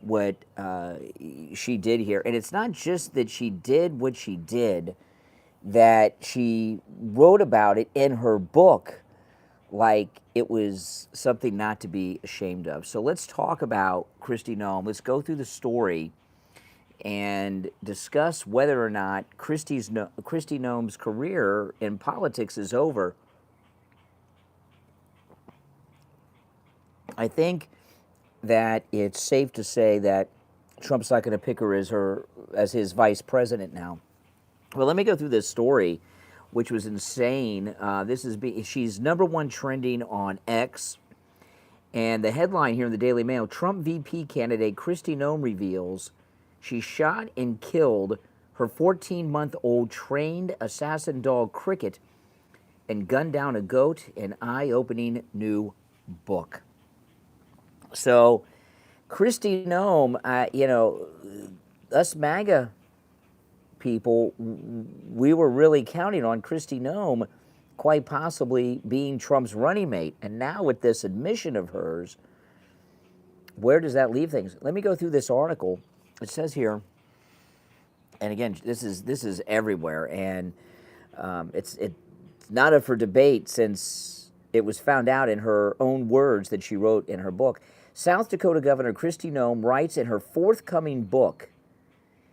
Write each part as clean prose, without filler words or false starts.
what she did here. And it's not just that she did what she did, that she wrote about it in her book like it was something not to be ashamed of. So let's talk about Kristi Noem. Let's go through the story and discuss whether or not Kristi Noem's career in politics is over. I think that it's safe to say that Trump's not going to pick her as his vice president now. Well, let me go through this story, which was insane. She's #1 trending on X, and the headline here in the Daily Mail: Trump VP candidate Kristi Noem reveals she shot and killed her 14-month-old trained assassin dog Cricket and gunned down a goat. An eye-opening new book. So, Kristi Noem, us MAGA people, we were really counting on Kristi Noem quite possibly being Trump's running mate. And now with this admission of hers, where does that leave things? Let me go through this article. It says here, and again, this is everywhere, and it's not up for debate since it was found out in her own words that she wrote in her book. South Dakota Governor Kristi Noem writes in her forthcoming book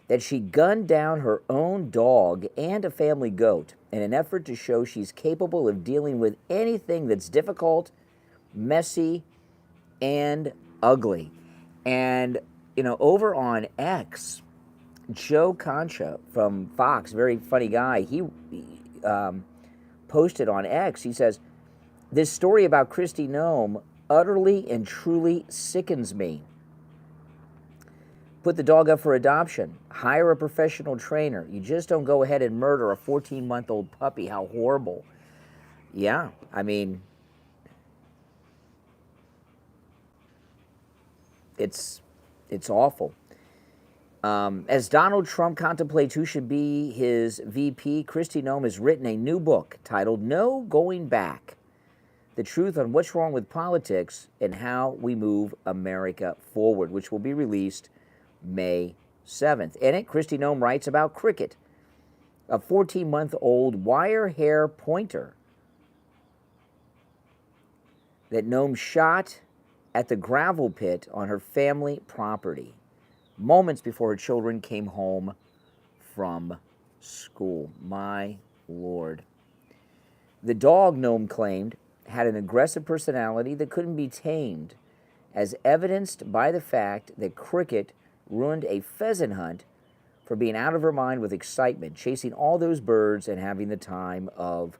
that she gunned down her own dog and a family goat in an effort to show she's capable of dealing with anything that's difficult, messy, and ugly. And, over on X, Joe Concha from Fox, very funny guy, he posted on X, he says, "This story about Kristi Noem utterly and truly sickens me. Put the dog up for adoption. Hire a professional trainer. You just don't go ahead and murder a 14-month-old puppy. How horrible." Yeah, I mean, it's awful. As Donald Trump contemplates who should be his VP, Kristi Noem has written a new book titled No Going Back: The Truth on What's Wrong with Politics and How We Move America Forward, which will be released May 7th. In it, Kristi Noem writes about Cricket, a 14-month-old wire hair pointer that Noem shot at the gravel pit on her family property moments before her children came home from school. My Lord. The dog, Noem claimed, had an aggressive personality that couldn't be tamed, as evidenced by the fact that Cricket ruined a pheasant hunt for being out of her mind with excitement, chasing all those birds and having the time of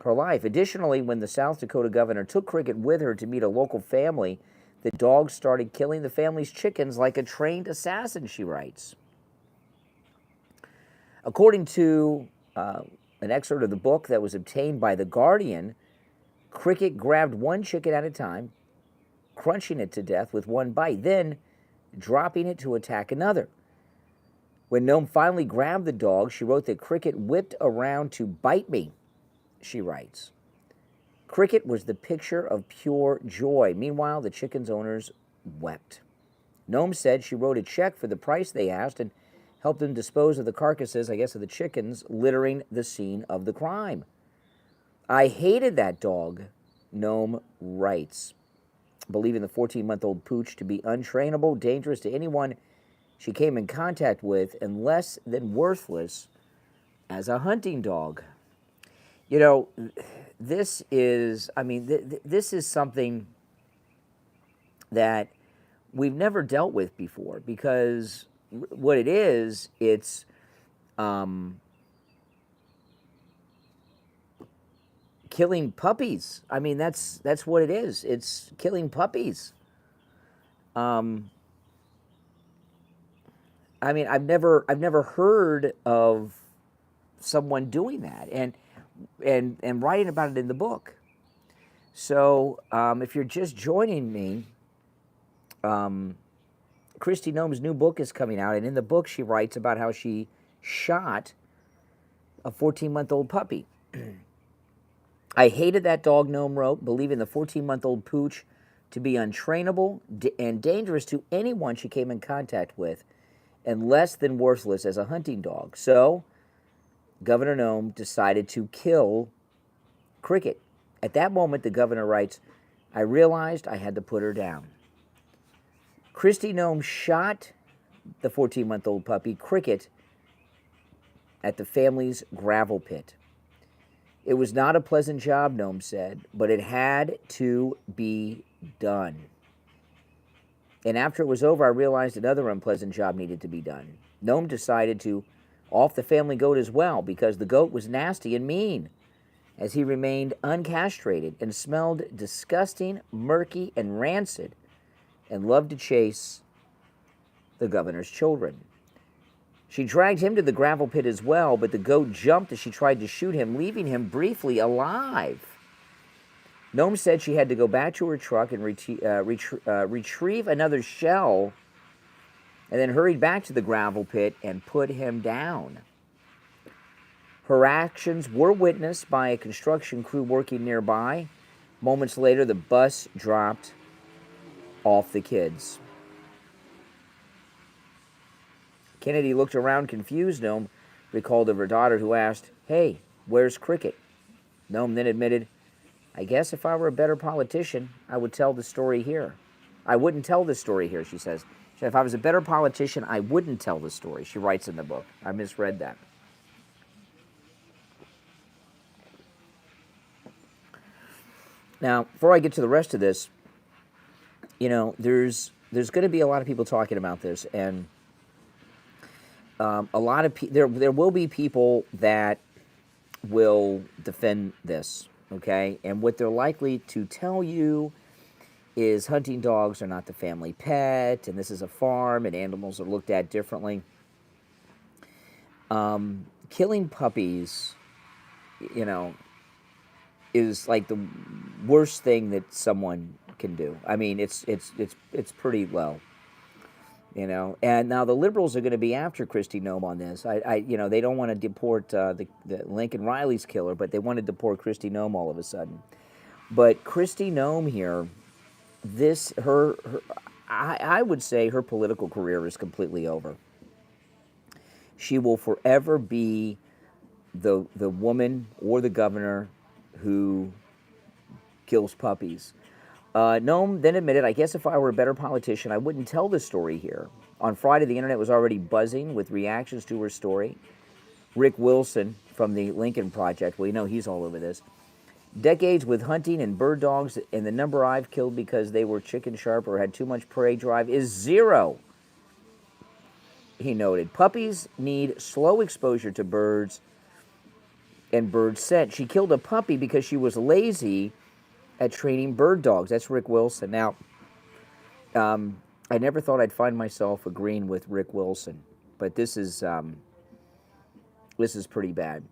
her life. Additionally, when the South Dakota governor took Cricket with her to meet a local family, the dog started killing the family's chickens like a trained assassin, she writes. According to an excerpt of the book that was obtained by The Guardian, Cricket grabbed one chicken at a time, crunching it to death with one bite, then dropping it to attack another. When Noem finally grabbed the dog, she wrote that Cricket whipped around to bite me, she writes. Cricket was the picture of pure joy. Meanwhile, the chicken's owners wept. Noem said she wrote a check for the price they asked and helped them dispose of the carcasses, I guess, of the chickens littering the scene of the crime. I hated that dog, Noem writes, believing the 14-month-old pooch to be untrainable, dangerous to anyone she came in contact with, and less than worthless as a hunting dog. This is, this is something that we've never dealt with before, because what it is, it's killing puppies. That's what it is. It's killing puppies. I've never heard of someone doing that and writing about it in the book. So if you're just joining me, Kristi Noem's new book is coming out, and in the book she writes about how she shot a 14-month-old puppy. I hated that dog, Noem wrote, believing the 14-month-old pooch to be untrainable and dangerous to anyone she came in contact with, and less than worthless as a hunting dog. So, Governor Noem decided to kill Cricket. At that moment, the governor writes, I realized I had to put her down. Christy Noem shot the 14-month-old puppy, Cricket, at the family's gravel pit. It was not a pleasant job, Noem said, but it had to be done. And after it was over, I realized another unpleasant job needed to be done. Noem decided to off the family goat as well, because the goat was nasty and mean, as he remained uncastrated and smelled disgusting, murky, and rancid, and loved to chase the governor's children. She dragged him to the gravel pit as well, but the goat jumped as she tried to shoot him, leaving him briefly alive. Noem said she had to go back to her truck and retrieve another shell, and then hurried back to the gravel pit and put him down. Her actions were witnessed by a construction crew working nearby. Moments later, the bus dropped off the kids. Kennedy looked around confused. Noem recalled of her daughter, who asked, Hey, where's Cricket? Noem then admitted, I guess if I were a better politician, I would tell the story here. I wouldn't tell the story here, she says. She said, if I was a better politician, I wouldn't tell the story, she writes in the book. I misread that. Now, before I get to the rest of this, you know, there's going to be a lot of people talking about this, and a lot of there will be people that will defend this, okay? And what they're likely to tell you is hunting dogs are not the family pet, and this is a farm, and animals are looked at differently. Killing puppies, you know, is like the worst thing that someone can do. I mean, it's pretty low. You know, and now the liberals are going to be after Kristi Noem on this. You know, they don't want to deport the Lincoln Riley's killer, but they want to deport Kristi Noem all of a sudden. But Kristi Noem here, I would say her political career is completely over. She will forever be the woman or the governor who kills puppies. Noem then admitted, I guess if I were a better politician, I wouldn't tell the story here. On Friday, the internet was already buzzing with reactions to her story. Rick Wilson from the Lincoln Project, well, you know he's all over this. Decades with hunting and bird dogs, and the number I've killed because they were chicken sharp or had too much prey drive is 0, he noted. Puppies need slow exposure to birds and bird scent. She killed a puppy because she was lazy at training bird dogs. That's Rick Wilson. Now, I never thought I'd find myself agreeing with Rick Wilson, but this is pretty bad.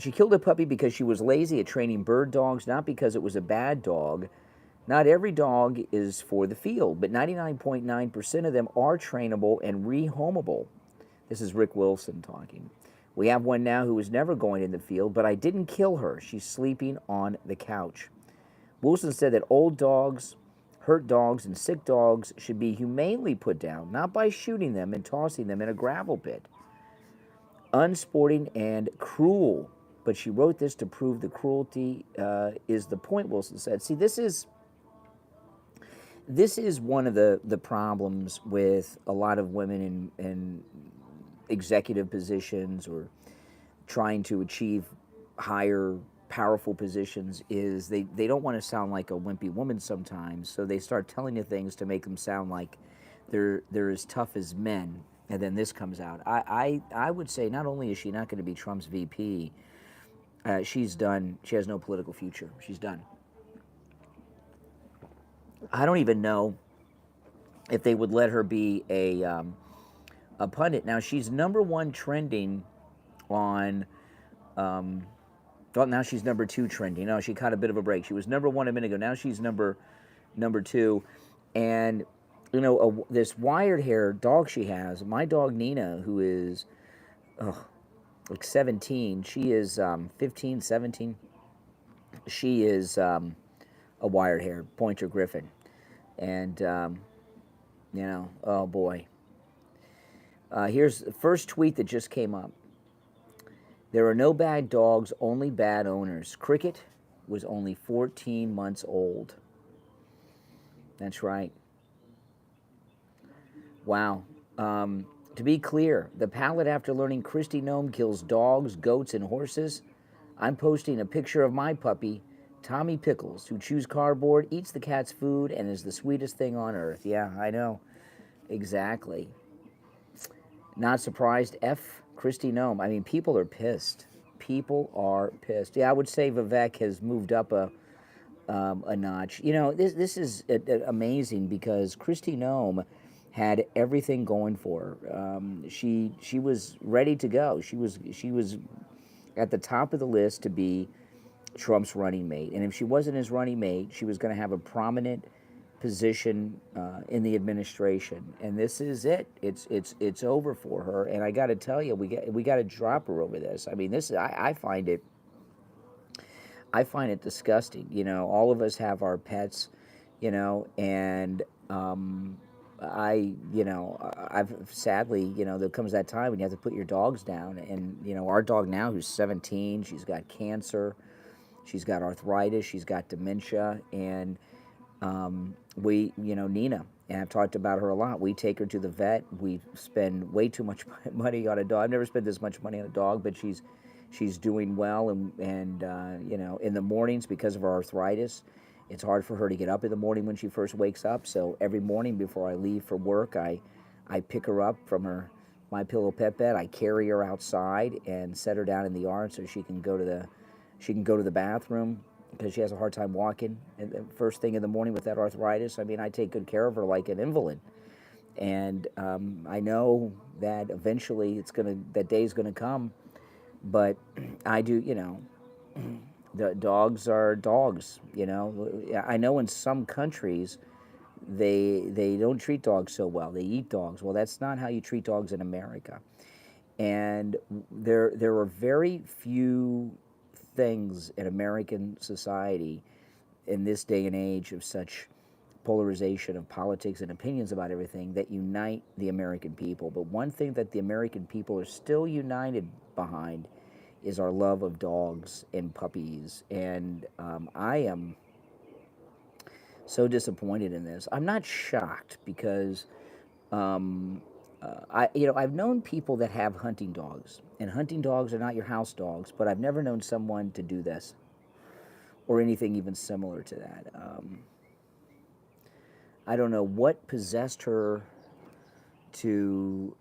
She killed a puppy because she was lazy at training bird dogs, not because it was a bad dog. Not every dog is for the field, but 99.9% of them are trainable and rehomable. This is Rick Wilson talking. We have one now who is never going in the field, but I didn't kill her. She's sleeping on the couch. Wilson said that old dogs, hurt dogs, and sick dogs should be humanely put down, not by shooting them and tossing them in a gravel pit. Unsporting and cruel. But she wrote this to prove the cruelty is the point, Wilson said. See, this is one of the problems with a lot of women in executive positions or trying to achieve higher, powerful positions is they don't want to sound like a wimpy woman sometimes, so they start telling you things to make them sound like they're as tough as men, and then this comes out. I would say not only is she not going to be Trump's VP, she's done. She has no political future. She's done. I don't even know if they would let her be a pundit. Now, she's #1 trending on, well, now she's #2 trending. No, she caught a bit of a break. She was #1 a minute ago. Now she's number 2. And, you know, this wired hair dog she has, my dog Nina, who is like 17, she is 15, 17. She is a wire-haired pointer griffin. And, oh boy. Here's the first tweet that just came up. There are no bad dogs, only bad owners. Cricket was only 14 months old. That's right. Wow. To be clear, the palette after learning Christy Noem kills dogs, goats, and horses. I'm posting a picture of my puppy, Tommy Pickles, who chews cardboard, eats the cat's food, and is the sweetest thing on earth. Yeah, I know. Exactly. Not surprised. F. Kristi Noem. I mean, people are pissed. People are pissed. Yeah, I would say Vivek has moved up a notch. You know, this is amazing because Kristi Noem had everything going for her. She was ready to go. She was at the top of the list to be Trump's running mate, and if she wasn't his running mate, she was going to have a prominent position in the administration. And this is it. It's over for her. And I got to tell you, we got to drop her over this. I mean, this I find it. I find it disgusting. You know, all of us have our pets, you know, and I've sadly, you know, there comes that time when you have to put your dogs down. And, you know, our dog now, who's 17, she's got cancer, she's got arthritis, she's got dementia, and Nina, and I've talked about her a lot. We take her to the vet. We spend way too much money on a dog. I've never spent this much money on a dog, but she's doing well. And in the mornings, because of her arthritis, it's hard for her to get up in the morning when she first wakes up. So every morning before I leave for work, I pick her up from her My Pillow pet bed. I carry her outside and set her down in the yard so she can go to the bathroom, because she has a hard time walking and the first thing in the morning with that arthritis. I mean, I take good care of her like an invalid. And I know that eventually that day's gonna come, but I do, you know, the dogs are dogs, you know. I know in some countries they don't treat dogs so well. They eat dogs. Well, that's not how you treat dogs in America. And there are very few things in American society in this day and age of such polarization of politics and opinions about everything that unite the American people. But one thing that the American people are still united behind is our love of dogs and puppies. And I am so disappointed in this. I'm not shocked because I've known people that have hunting dogs, and hunting dogs are not your house dogs, but I've never known someone to do this or anything even similar to that. I don't know what possessed her to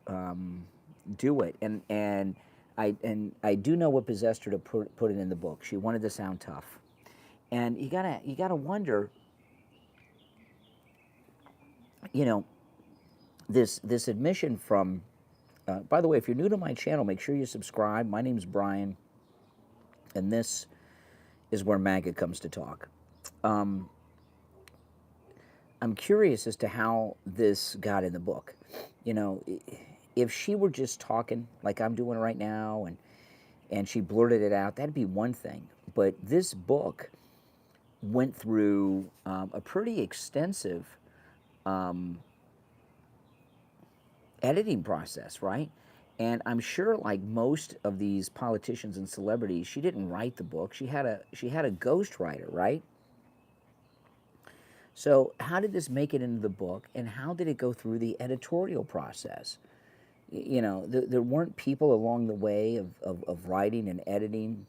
do it, and I do know what possessed her to put it in the book. She wanted to sound tough, and you gotta wonder, you know, this admission from. By the way, if you're new to my channel, make sure you subscribe. My name's Brian, and this is where MAGA comes to talk. I'm curious as to how this got in the book. You know, if she were just talking like I'm doing right now, and she blurted it out, that'd be one thing. But this book went through a pretty extensive editing process, right? And I'm sure, like most of these politicians and celebrities, she didn't write the book. She had a ghostwriter, right? So how did this make it into the book, and how did it go through the editorial process? You know, there weren't people along the way of writing and editing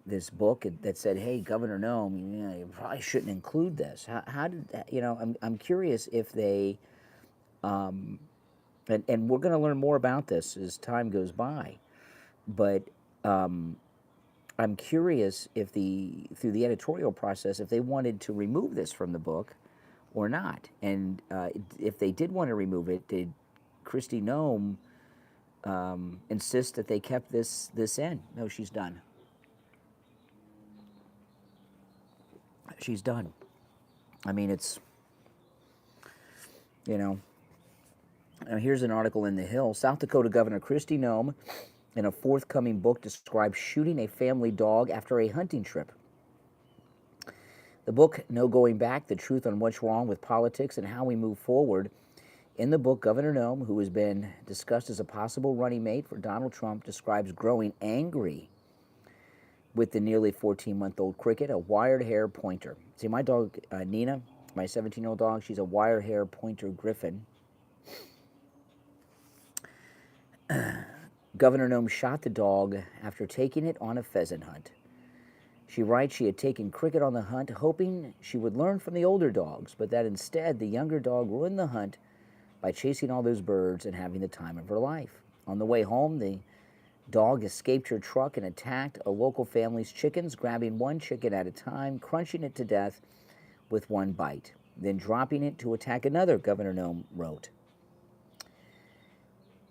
this book that said, "Hey, Governor Noem, you probably shouldn't include this." How did that? You know, I'm curious if they. And we're going to learn more about this as time goes by, but I'm curious if through the editorial process, if they wanted to remove this from the book or not, and if they did want to remove it, did Kristi Noem insist that they kept this in? No, she's done. She's done. I mean, it's, you know. Here's an article in The Hill. South Dakota Governor Kristi Noem, in a forthcoming book, describes shooting a family dog after a hunting trip. The book, No Going Back, The Truth on What's Wrong with Politics and How We Move Forward. In the book, Governor Noem, who has been discussed as a possible running mate for Donald Trump, describes growing angry with the nearly 14-month-old cricket, a wired hair pointer. See, my dog, Nina, my 17-year-old dog, she's a wired hair pointer griffin. Governor Noem shot the dog after taking it on a pheasant hunt. She writes she had taken Cricket on the hunt, hoping she would learn from the older dogs, but that instead the younger dog ruined the hunt by chasing all those birds and having the time of her life. On the way home, the dog escaped her truck and attacked a local family's chickens, grabbing one chicken at a time, crunching it to death with one bite, then dropping it to attack another, Governor Noem wrote.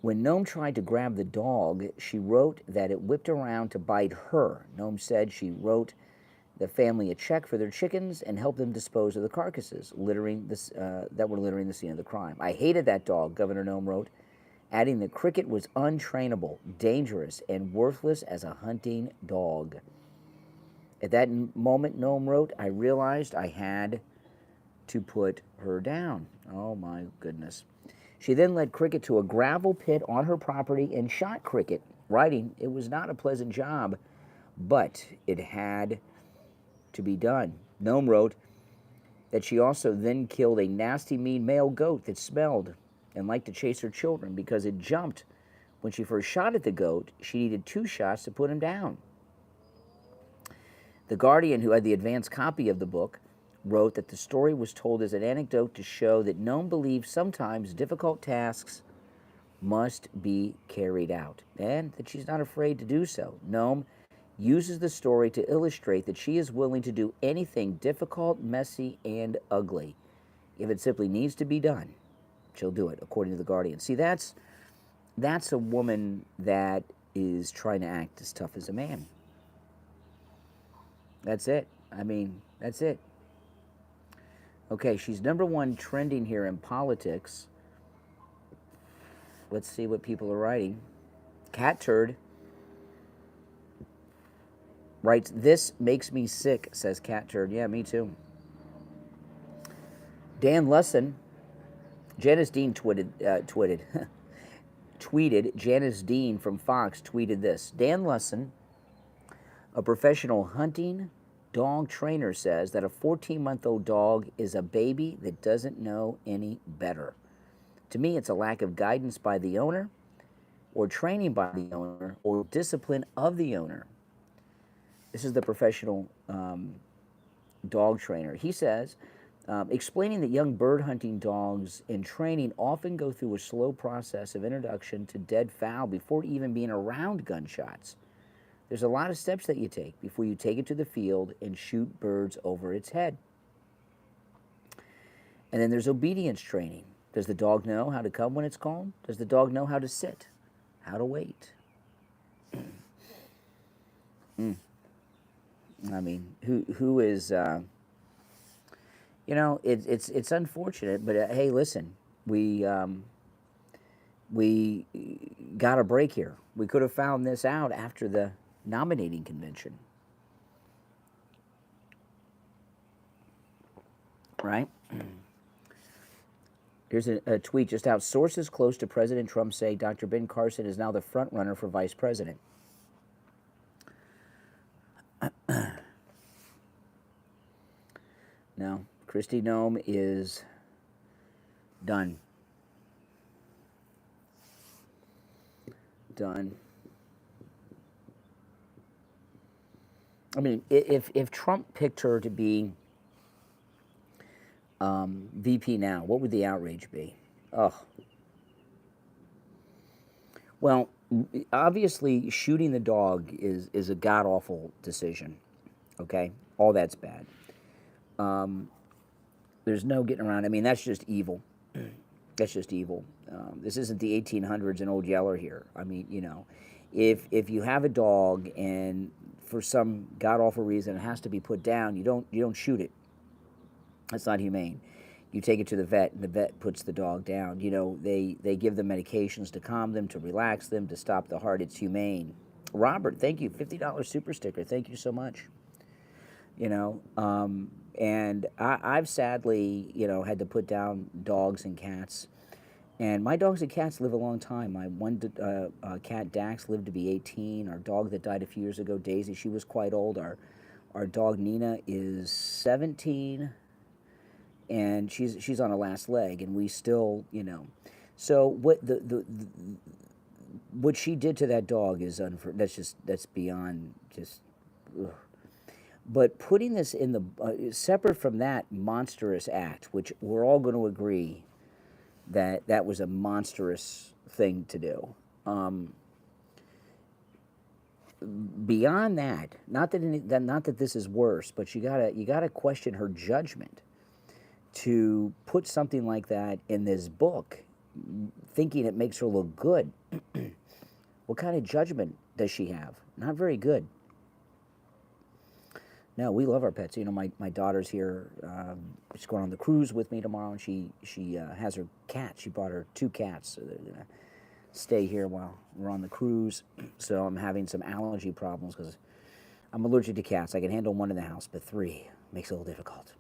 When Noem tried to grab the dog, she wrote that it whipped around to bite her. Noem said she wrote the family a check for their chickens and helped them dispose of the carcasses that were littering the scene of the crime. I hated that dog, Governor Noem wrote, adding that Cricket was untrainable, dangerous, and worthless as a hunting dog. At that moment, Noem wrote, I realized I had to put her down. Oh, my goodness. She then led Cricket to a gravel pit on her property and shot Cricket, writing, it was not a pleasant job, but it had to be done. Noem wrote that she also then killed a nasty, mean male goat that smelled and liked to chase her children because it jumped. When she first shot at the goat, she needed 2 shots to put him down. The Guardian, who had the advance copy of the book, wrote that the story was told as an anecdote to show that Noem believes sometimes difficult tasks must be carried out, and that she's not afraid to do so. Noem uses the story to illustrate that she is willing to do anything difficult, messy, and ugly. If it simply needs to be done, she'll do it, according to The Guardian. See, that's a woman that is trying to act as tough as a man. That's it. I mean, that's it. Okay, she's #1 trending here in politics. Let's see what people are writing. Cat Turd writes, this makes me sick, says Cat Turd. Yeah, me too. Dan Lesson, Janice Dean tweeted, Janice Dean from Fox tweeted this. Dan Lesson, a professional hunting dog trainer, says that a 14-month-old dog is a baby that doesn't know any better. To me, it's a lack of guidance by the owner, or training by the owner, or discipline of the owner. This is the professional dog trainer. He says, explaining that young bird hunting dogs in training often go through a slow process of introduction to dead fowl before even being around gunshots. There's a lot of steps that you take before you take it to the field and shoot birds over its head. And then there's obedience training. Does the dog know how to come when it's called? Does the dog know how to sit? How to wait? I mean, who is, you know, it's unfortunate, but hey, listen, we got a break here. We could have found this out after the nominating convention, right? Here's a tweet just out. Sources close to President Trump say Dr. Ben Carson is now the front runner for vice president. No, Christy Noem is done. Done. I mean, if Trump picked her to be VP now, what would the outrage be? Oh. Well, obviously, shooting the dog is a god-awful decision, okay? All that's bad. There's no getting around. I mean, that's just evil. That's just evil. This isn't the 1800s and Old Yeller here. I mean, you know, if you have a dog and for some god-awful reason it has to be put down, you don't shoot it. That's not humane. You take it to the vet, and the vet puts the dog down. You know, they give them medications to calm them, to relax them, to stop the heart. It's humane. Robert, thank you. $50 super sticker. Thank you so much. You know, And I've sadly, had to put down dogs and cats. And my dogs and cats live a long time. My one cat, Dax, lived to be 18. Our dog that died a few years ago, Daisy, she was quite old. Our dog, Nina, is 17, and she's on her last leg, and we still, So what she did to that dog is that's beyond just. Ugh. But putting this in the separate from that monstrous act, which we're all going to agree that that was a monstrous thing to do. Beyond that, not that this is worse, but you gotta question her judgment to put something like that in this book, thinking it makes her look good. What kind of judgment does she have? Not very good. No, we love our pets. My daughter's here. She's going on the cruise with me tomorrow, and she has her cat. She brought her 2 cats, so they're gonna stay here while we're on the cruise. So I'm having some allergy problems because I'm allergic to cats. I can handle 1 in the house, but 3 makes it a little difficult.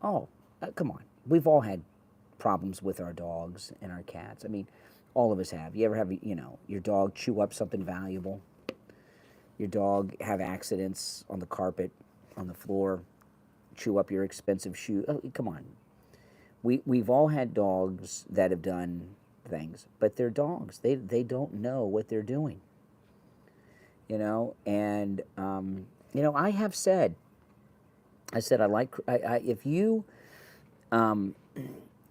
Oh, come on. We've all had problems with our dogs and our cats. I mean, all of us have. You ever have, your dog chew up something valuable? Your dog have accidents on the carpet, on the floor, chew up your expensive shoe. Oh, come on. We've all had dogs that have done things, but they're dogs. They don't know what they're doing. And I have said, I like if you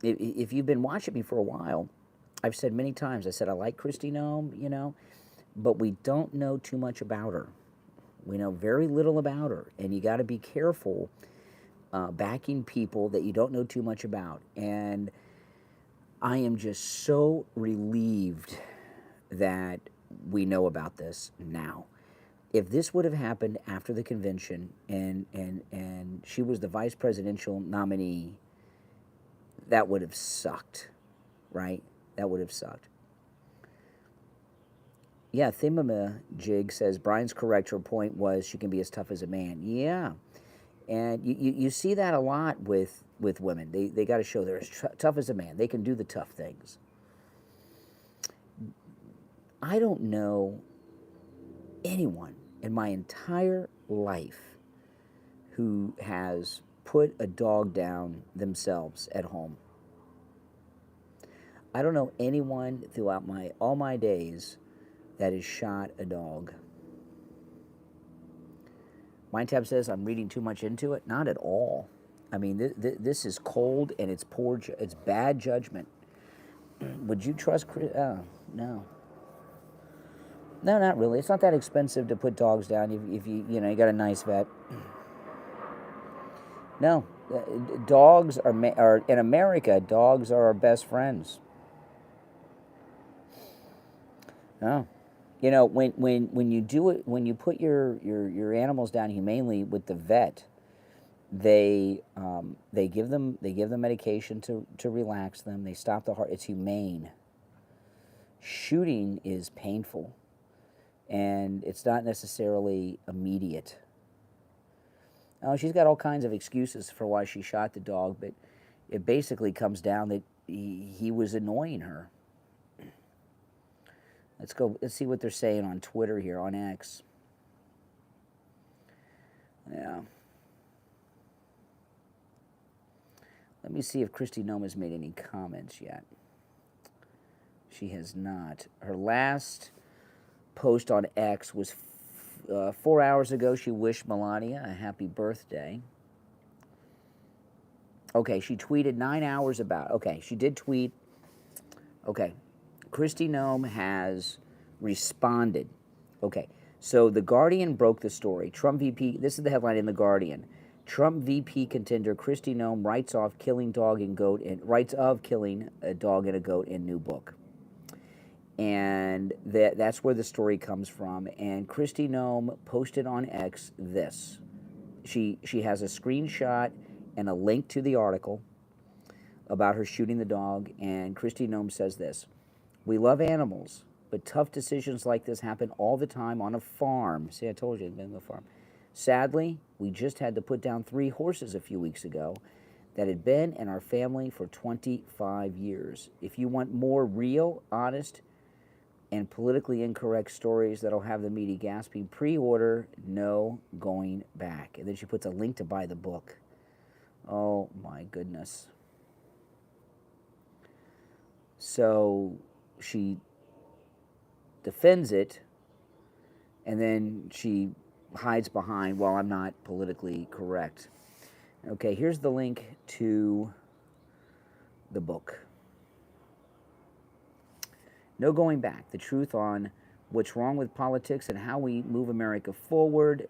if you've been watching me for a while, I've said many times. I said I like Kristi Noem, but we don't know too much about her. We know very little about her, and you got to be careful backing people that you don't know too much about. And I am just so relieved that we know about this now. If this would have happened after the convention and she was the vice presidential nominee, that would have sucked, right? That would have sucked. Yeah, Jig says, Brian's correct. Her point was she can be as tough as a man. Yeah. And you see that a lot with women. They got to show they're as tough as a man. They can do the tough things. I don't know anyone in my entire life who has put a dog down themselves at home. I don't know anyone throughout all my days that has shot a dog. Mindtab says I'm reading too much into it. Not at all. I mean, this is cold and it's it's bad judgment. Would you trust? No, no, not really. It's not that expensive to put dogs down if you got a nice vet. No, dogs are in America. Dogs are our best friends. No. When you do it, when you put your animals down humanely with the vet, they give them medication to relax them. They stop the heart. It's humane. Shooting is painful, and it's not necessarily immediate. Oh, she's got all kinds of excuses for why she shot the dog, but it basically comes down that he was annoying her. Let's see what they're saying on Twitter here, on X. Yeah. Let me see if Kristi Noem has made any comments yet. She has not. Her last post on X was 4 hours ago. She wished Melania a happy birthday. Okay, she tweeted 9 hours about. Okay, she did tweet. Okay. Kristi Noem has responded. Okay, so The Guardian broke the story. Trump VP, this is the headline in The Guardian. Trump VP contender Kristi Noem writes of killing a dog and a goat in new book. And that's where the story comes from. And Kristi Noem posted on X this. She has a screenshot and a link to the article about her shooting the dog, and Kristi Noem says this. We love animals, but tough decisions like this happen all the time on a farm. See, I told you, I've been on a farm. Sadly, we just had to put down 3 horses a few weeks ago that had been in our family for 25 years. If you want more real, honest, and politically incorrect stories that'll have the media gasping, pre-order No Going Back. And then she puts a link to buy the book. Oh my goodness. So she defends it, and then she hides behind, well, I'm not politically correct. Okay, here's the link to the book. No Going Back, the truth on what's wrong with politics and how we move America forward.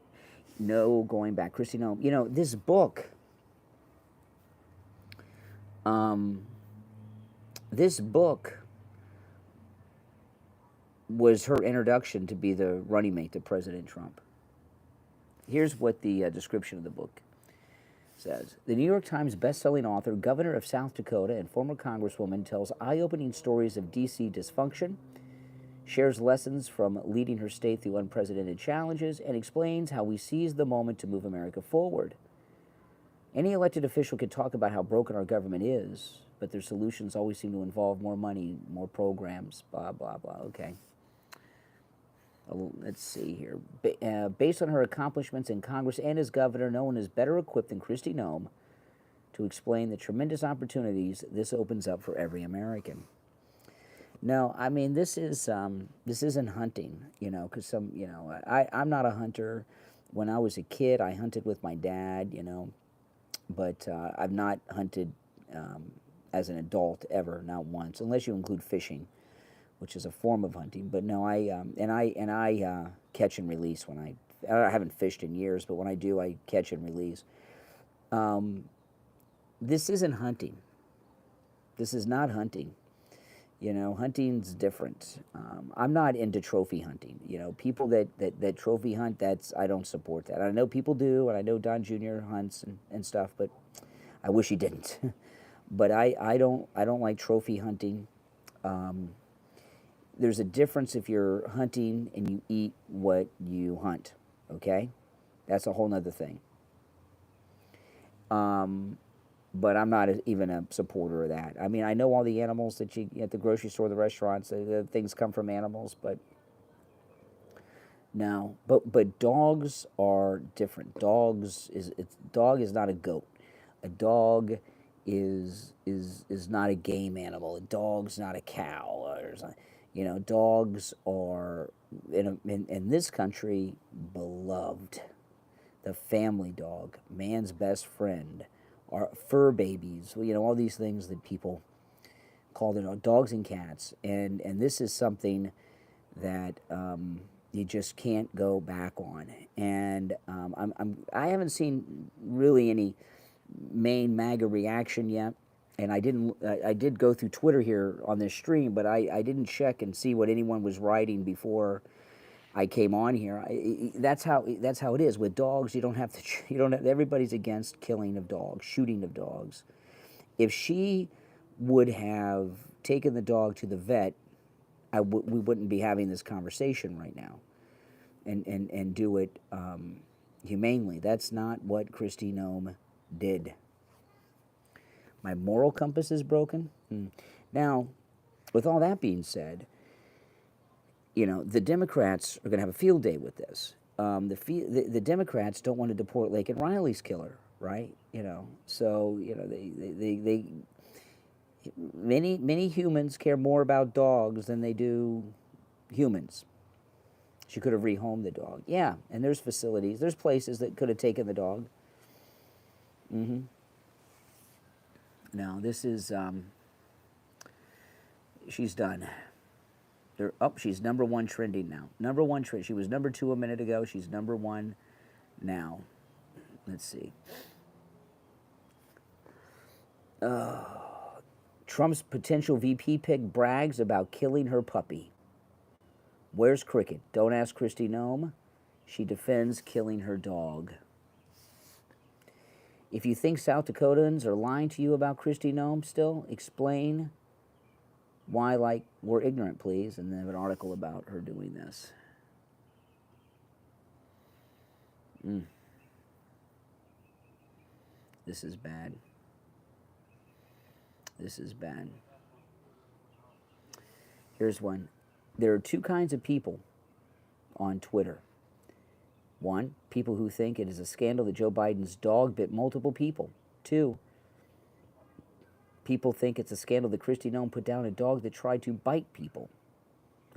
No Going Back. Kristi Noem. You know, this book, was her introduction to be the running mate to President Trump. Here's what the description of the book says. The New York Times bestselling author, governor of South Dakota, and former congresswoman tells eye-opening stories of D.C. dysfunction, shares lessons from leading her state through unprecedented challenges, and explains how we seize the moment to move America forward. Any elected official could talk about how broken our government is, but their solutions always seem to involve more money, more programs, blah, blah, blah. Okay. Let's see here. Based on her accomplishments in Congress and as governor, no one is better equipped than Kristi Noem to explain the tremendous opportunities this opens up for every American. No, I mean, this isn't hunting, you know, because I'm not a hunter. When I was a kid, I hunted with my dad, you know, but I've not hunted as an adult ever, not once, unless you include fishing, which is a form of hunting. But no, I catch and release when I haven't fished in years, but when I do, I catch and release. This isn't hunting. This is not hunting. You know, hunting's different. I'm not into trophy hunting. You know, people that trophy hunt, I don't support that. I know people do, and I know Don Jr. hunts and stuff, but I wish he didn't. But I don't like trophy hunting. There's a difference if you're hunting and you eat what you hunt, okay? That's a whole nother thing. But I'm not even a supporter of that. I mean, I know all the animals that you at the grocery store, the restaurants, the things come from animals, but no. But dogs are different. Dog is not a goat. A dog is not a game animal. A dog's not a cow. You know, dogs are in this country beloved. The family dog, man's best friend. Our fur babies, you know, all these things that people call their dogs and cats, and this is something that you just can't go back on. And I haven't seen really any main MAGA reaction yet, and I did go through Twitter here on this stream, but I didn't check and see what anyone was writing before I came on here. That's how it is with dogs. You don't have everybody's against killing of dogs, shooting of dogs. If she would have taken the dog to the vet, we wouldn't be having this conversation right now, and do it humanely. That's not what Kristi Noem did. My moral compass is broken. Now, with all that being said, you know, the Democrats are going to have a field day with this. The Democrats don't want to deport Laken Riley's killer, right? You know, so you know they many humans care more about dogs than they do humans. She could have rehomed the dog, yeah. And there's facilities, there's places that could have taken the dog. No, this is she's done. She's #1 trending now. #1 trend. She was #2 a minute ago. She's #1 now. Let's see. Trump's potential VP pick brags about killing her puppy. Where's Cricket? Don't ask Kristi Noem. She defends killing her dog. If you think South Dakotans are lying to you about Kristi Noem still, explain why, like, we're ignorant, please. And then have an article about her doing this. This is bad. This is bad. Here's one. There are two kinds of people on Twitter. One, people who think it is a scandal that Joe Biden's dog bit multiple people. Two, people think it's a scandal that Kristi Noem put down a dog that tried to bite people.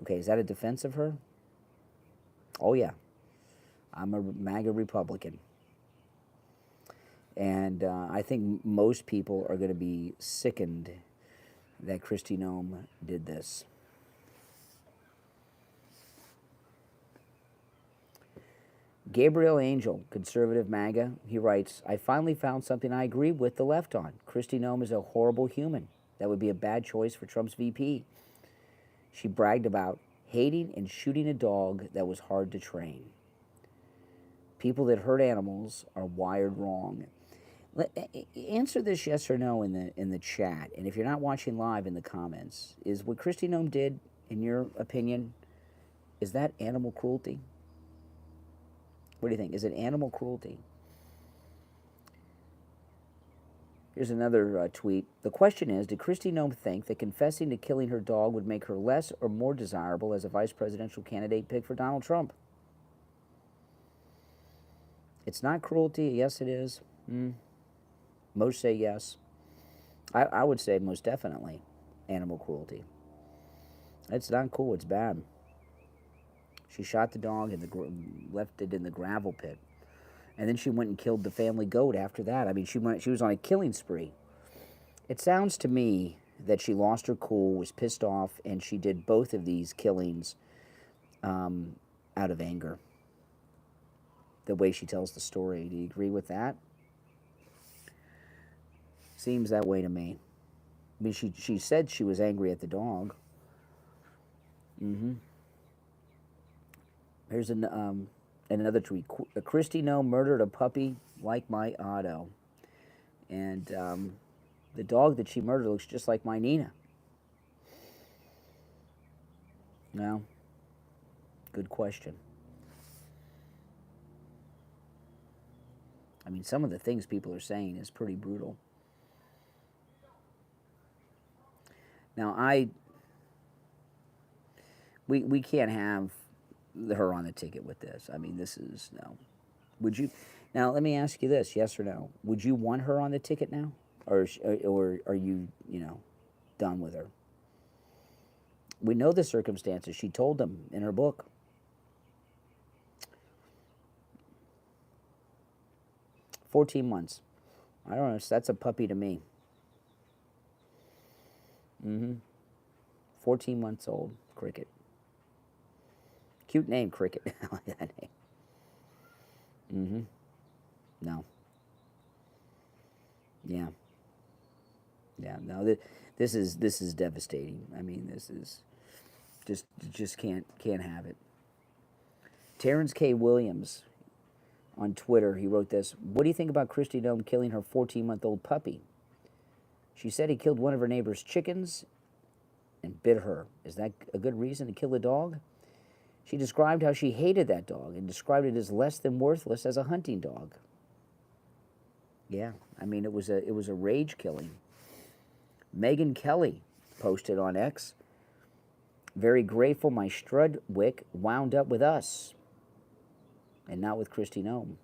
Okay, is that a defense of her? Oh, yeah. I'm a MAGA Republican. And I think most people are going to be sickened that Kristi Noem did this. Gabriel Angel, conservative MAGA, he writes, I finally found something I agree with the left on. Kristi Noem is a horrible human. That would be a bad choice for Trump's VP. She bragged about hating and shooting a dog that was hard to train. People that hurt animals are wired wrong. Answer this yes or no in the chat, and if you're not watching live, in the comments. Is what Kristi Noem did, in your opinion, is that animal cruelty? What do you think? Is it animal cruelty? Here's another tweet. The question is, did Kristi Noem think that confessing to killing her dog would make her less or more desirable as a vice presidential candidate picked for Donald Trump? It's not cruelty. Yes, it is. Most say yes. I would say most definitely animal cruelty. It's not cool. It's bad. She shot the dog and left it in the gravel pit. And then she went and killed the family goat after that. I mean, she was on a killing spree. It sounds to me that she lost her cool, was pissed off, and she did both of these killings out of anger. The way she tells the story. Do you agree with that? Seems that way to me. I mean, she said she was angry at the dog. Here's another tweet. Kristi Noem murdered a puppy like my Otto. And the dog that she murdered looks just like my Nina. No? Good question. I mean, some of the things people are saying is pretty brutal. Now, we can't have her on the ticket with this. I mean, this is, no. Would you, now let me ask you this, yes or no. Would you want her on the ticket now? Or are you, done with her? We know the circumstances. She told them in her book. $14 months. I don't know, that's a puppy to me. 14 months old, Cricket. Cute name, Cricket. I like that name. No. Yeah. Yeah, no, this is devastating. I mean, this is just can't have it. Terrence K. Williams on Twitter, he wrote this. What do you think about Kristi Noem killing her 14-month-old puppy? She said he killed one of her neighbor's chickens and bit her. Is that a good reason to kill a dog? She described how she hated that dog and described it as less than worthless as a hunting dog. Yeah, I mean, it was a rage killing. Megan Kelly posted on X, very grateful my Strudwick wound up with us and not with Kristi Noem.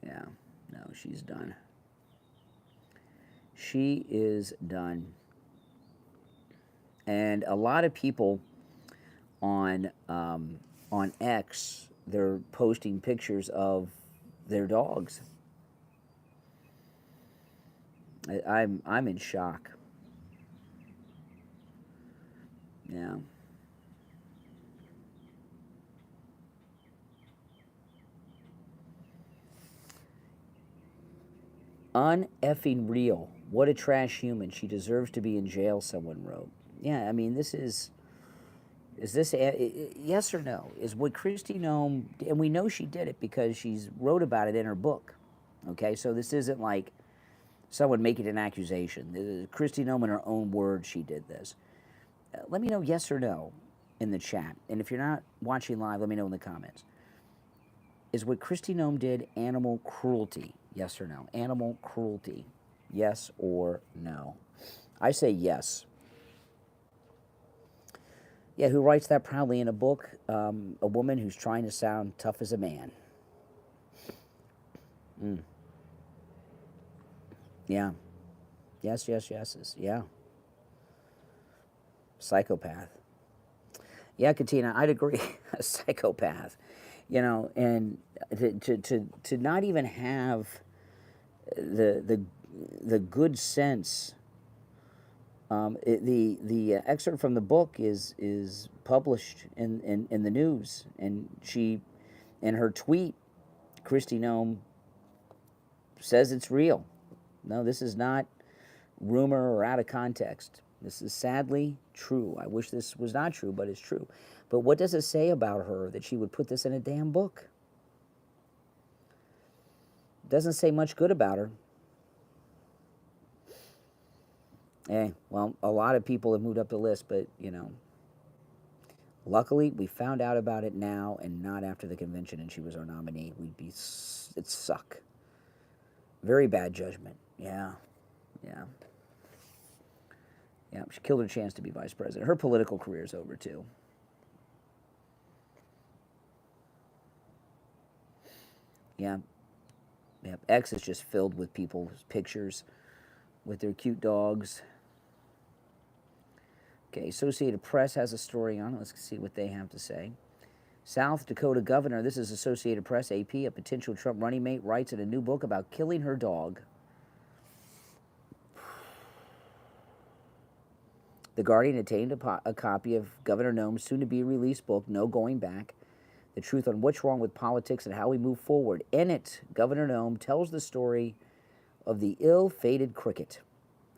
Yeah, no, she's done. She is done. And a lot of people on X, they're posting pictures of their dogs. I'm in shock. Yeah. Uneffing real. What a trash human. She deserves to be in jail, someone wrote. Yeah, I mean, this is this, yes or no? Is what Kristi Noem, and we know she did it because she's wrote about it in her book. Okay, so this isn't like someone making an accusation. Kristi Noem, in her own words, she did this. Let me know yes or no. in the chat, and if you're not watching live, let me know in the comments. Is what Kristi Noem did animal cruelty? Yes or no? Animal cruelty. Yes or no? I say yes. Yeah, who writes that proudly in a book? A woman who's trying to sound tough as a man. Yeah. Yes, yes, yeses. Yeah. Psychopath. Yeah, Katina, I'd agree. A psychopath. You know, and to not even have the good sense. The excerpt from the book is published in the news, and she, in her tweet, Kristi Noem says it's real. No, this is not rumor or out of context. This is sadly true. I wish this was not true, but it's true. But what does it say about her that she would put this in a damn book? It doesn't say much good about her. Well, a lot of people have moved up the list, but, you know, luckily we found out about it now and not after the convention and she was our nominee. It'd suck. Very bad judgment. Yeah. She killed her chance to be vice president. Her political career's over, too. Yeah. X is just filled with people's pictures with their cute dogs. Okay, Associated Press has a story on it. Let's see what they have to say. South Dakota governor, this is Associated Press, AP, a potential Trump running mate, writes in a new book about killing her dog. The Guardian obtained a copy of Governor Noem's soon-to-be-released book, No Going Back, The Truth on What's Wrong with Politics and How We Move Forward. In it, Governor Noem tells the story of the ill-fated Cricket,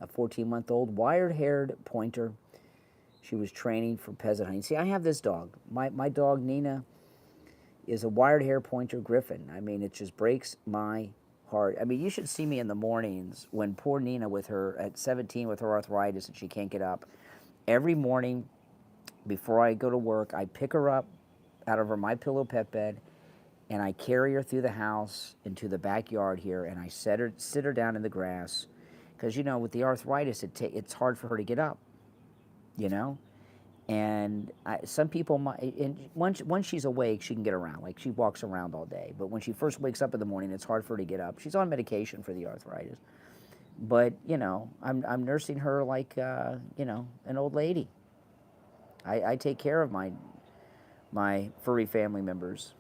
a 14-month-old wire-haired pointer she was training for peasant hunting. See, I have this dog. My dog, Nina, is a wired-hair pointer griffin. I mean, it just breaks my heart. I mean, you should see me in the mornings when poor Nina, with her, at 17 with her arthritis and she can't get up. Every morning before I go to work, I pick her up out of her My Pillow pet bed, and I carry her through the house into the backyard here, and I sit her down in the grass, because, you know, with the arthritis, it's hard for her to get up, you know? And some people might, and once she's awake, she can get around. Like, she walks around all day. But when she first wakes up in the morning, it's hard for her to get up. She's on medication for the arthritis. But, you know, I'm nursing her like, you know, an old lady. I take care of my furry family members.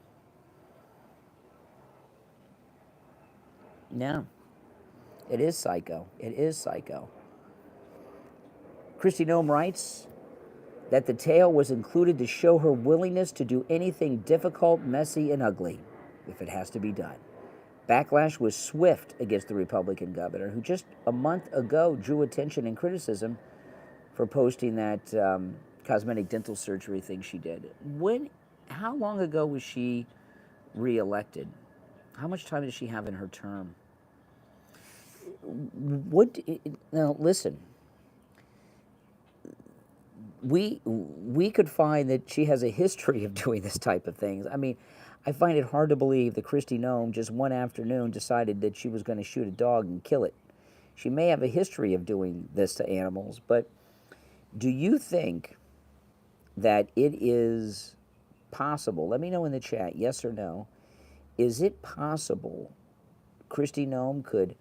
Yeah. It is psycho. It is psycho. Kristi Noem writes that the tale was included to show her willingness to do anything difficult, messy, and ugly, if it has to be done. Backlash was swift against the Republican governor, who just a month ago drew attention and criticism for posting that cosmetic dental surgery thing she did. How long ago was she reelected? How much time does she have in her term? Now, listen. We could find that she has a history of doing this type of things. I mean, I find it hard to believe that Kristi Noem just one afternoon decided that she was going to shoot a dog and kill it. She may have a history of doing this to animals, but do you think that it is possible? Let me know in the chat, yes or no. Is it possible Kristi Noem could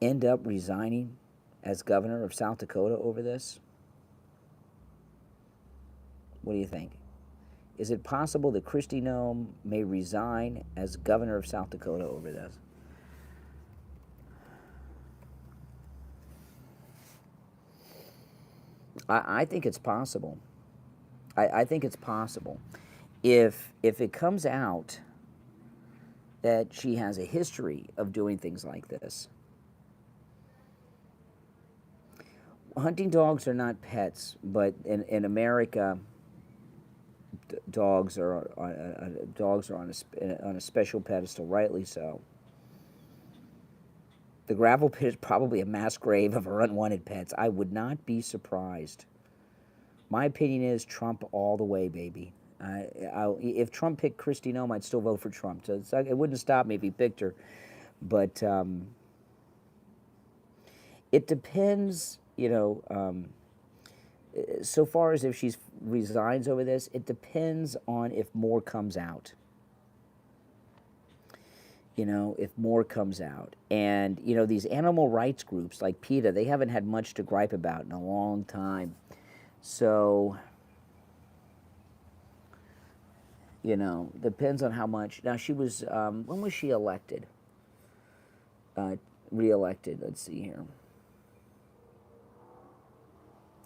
end up resigning as governor of South Dakota over this? What do you think? Is it possible that Kristi Noem may resign as governor of South Dakota over this? I think it's possible. I think it's possible. If it comes out that she has a history of doing things like this. Hunting dogs are not pets, but in America, dogs are on a special pedestal, rightly so. The gravel pit is probably a mass grave of our unwanted pets. I would not be surprised. My opinion is Trump all the way, baby. If Trump picked Kristi Noem, I'd still vote for Trump. So it wouldn't stop me if he picked her. But it depends, so far as if she resigns over this, it depends on if more comes out. If more comes out. And, these animal rights groups like PETA, they haven't had much to gripe about in a long time. So, depends on how much. Now, she was, when was she elected? Re-elected, let's see here.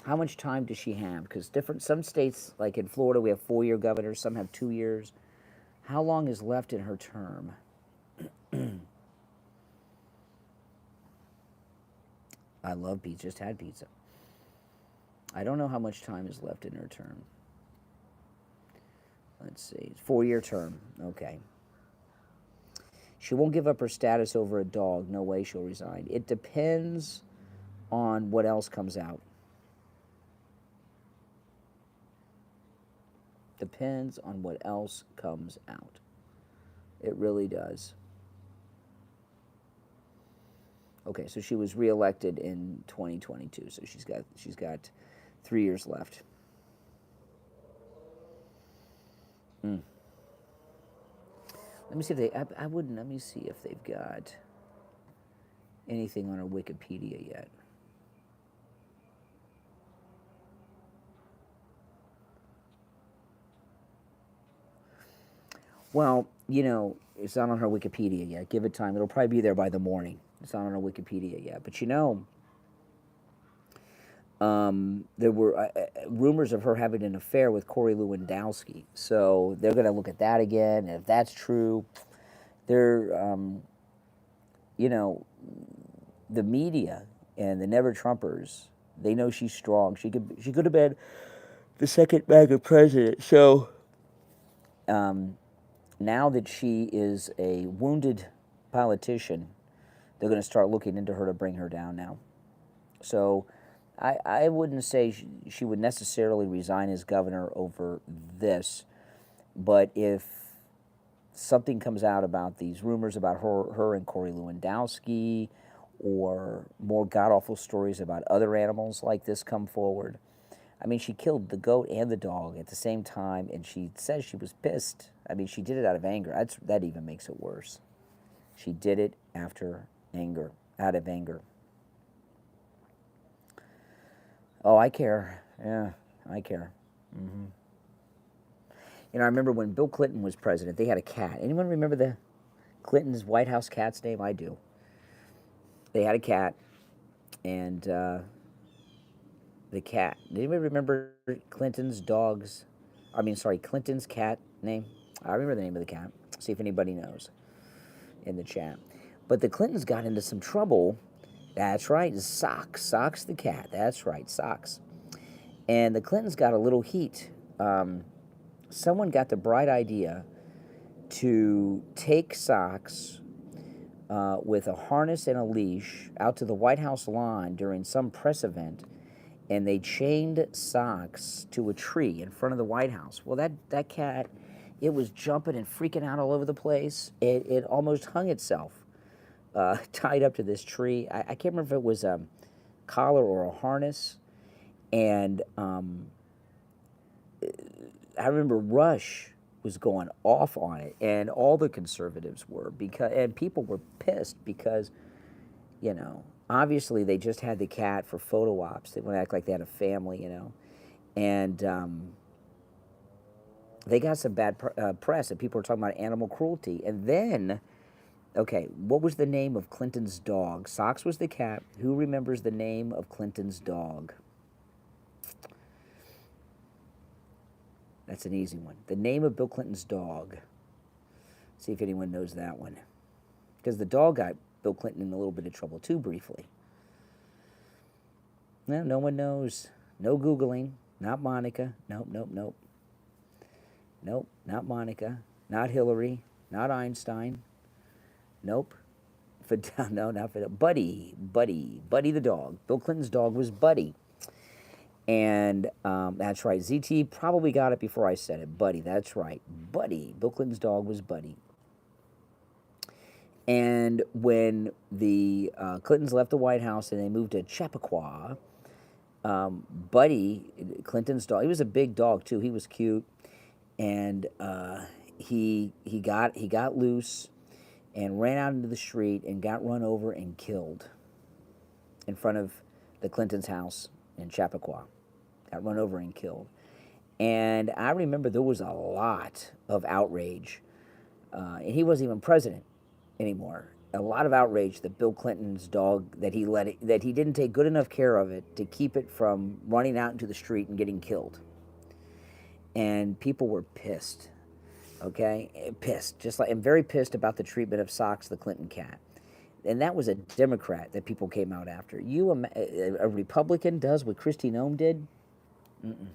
How much time does she have? Because some states, like in Florida, we have 4-year governors, some have 2 years. How long is left in her term? I love pizza, just had pizza. I don't know how much time is left in her term. Let's see, 4-year term, okay. She won't give up her status over a dog, no way she'll resign. It depends on what else comes out. Depends on what else comes out. It really does. Okay, so she was reelected in 2022, so she's got 3 years left. Let me see if they. I wouldn't. Let me see if they've got anything on her Wikipedia yet. Well, it's not on her Wikipedia yet. Give it time. It'll probably be there by the morning. It's not on her Wikipedia yet. But there were rumors of her having an affair with Corey Lewandowski. So they're going to look at that again. And if that's true, they're, the media and the Never Trumpers, they know she's strong. She could have been the second MAGA president. So now that she is a wounded politician, they're going to start looking into her to bring her down now. So I wouldn't say she would necessarily resign as governor over this, but if something comes out about these rumors about her and Corey Lewandowski, or more god-awful stories about other animals like this come forward. I mean, she killed the goat and the dog at the same time, and she says she was pissed. I mean, she did it out of anger. That even makes it worse. She did it out of anger. Oh, I care. Yeah, I care. I remember when Bill Clinton was president, they had a cat. Anyone remember the Clinton's White House cat's name? I do. They had a cat, and the cat. Did anybody remember Clinton's cat name? I remember the name of the cat. See if anybody knows in the chat. But the Clintons got into some trouble. That's right, Socks. Socks the cat. That's right, Socks. And the Clintons got a little heat. Someone got the bright idea to take Socks with a harness and a leash out to the White House lawn during some press event, and they chained Socks to a tree in front of the White House. Well, that cat, it was jumping and freaking out all over the place. It almost hung itself, tied up to this tree. I can't remember if it was a collar or a harness. And I remember Rush was going off on it, and all the conservatives were, and people were pissed because, obviously they just had the cat for photo ops. They want to act like they had a family, and they got some bad press, and people were talking about animal cruelty. And then, okay, what was the name of Clinton's dog? Socks was the cat. Who remembers the name of Clinton's dog? That's an easy one. The name of Bill Clinton's dog. See if anyone knows that one. Because the dog got Bill Clinton in a little bit of trouble too, briefly. No one knows. No Googling. Not Monica. Nope. Nope, not Monica. Not Hillary. Not Einstein. Nope. No, not Fidel. Buddy the dog. Bill Clinton's dog was Buddy. And that's right. ZT probably got it before I said it. Buddy, that's right. Buddy. Bill Clinton's dog was Buddy. And when the Clintons left the White House and they moved to Chappaqua, Buddy, Clinton's dog, he was a big dog too. He was cute, and he got loose and ran out into the street and got run over and killed in front of the Clintons' house in Chappaqua. Got run over and killed. And I remember there was a lot of outrage. And he wasn't even president anymore. A lot of outrage that Bill Clinton's dog, that he didn't take good enough care of it to keep it from running out into the street and getting killed. And people were pissed. Okay? Pissed. And very pissed about the treatment of Socks, the Clinton cat. And that was a Democrat that people came out after. A Republican does what Kristi Noem did? Mm-mm.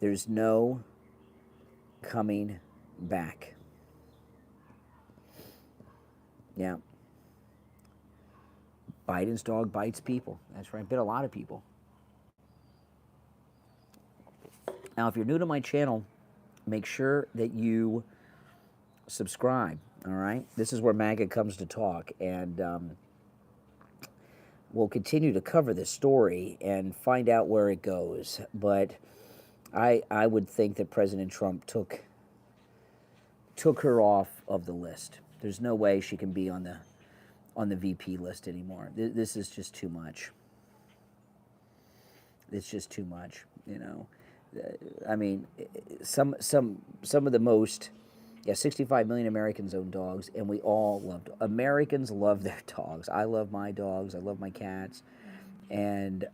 There's no coming back. Yeah. Biden's dog bites people. That's right. Bit a lot of people. Now, if you're new to my channel, make sure that you subscribe. All right? This is where MAGA comes to talk. And we'll continue to cover this story and find out where it goes. But I would think that President Trump took her off of the list. There's no way she can be on the VP list anymore. This is just too much. It's just too much, you know. I mean, some of the most, 65 million Americans own dogs, and we all Americans love their dogs. I love my dogs. I love my cats, and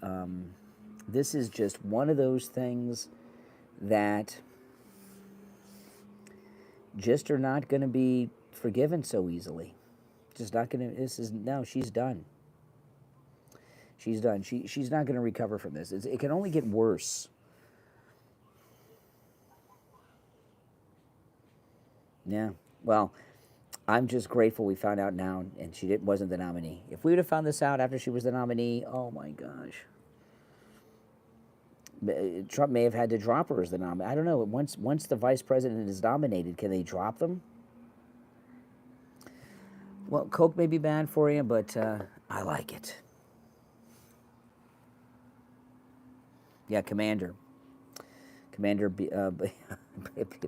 this is just one of those things that just are not going to be forgiven so easily. Just not going to. She's done. She's done. She's not going to recover from this. It can only get worse. Yeah. Well, I'm just grateful we found out now, and she wasn't the nominee. If we would have found this out after she was the nominee, oh my gosh. Trump may have had to drop her as the nominee. I don't know. Once the vice president is nominated, can they drop them? Well, Coke may be bad for you, but I like it. Yeah, Commander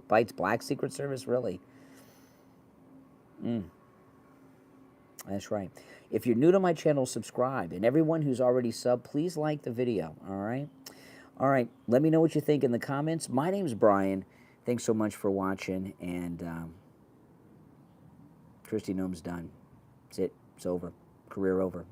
bites Black Secret Service, really? That's right. If you're new to my channel, subscribe. And everyone who's already subbed, please like the video, all right? All right, let me know what you think in the comments. My name's Brian. Thanks so much for watching, and Christy Gnomes done. That's it. It's over. Career over.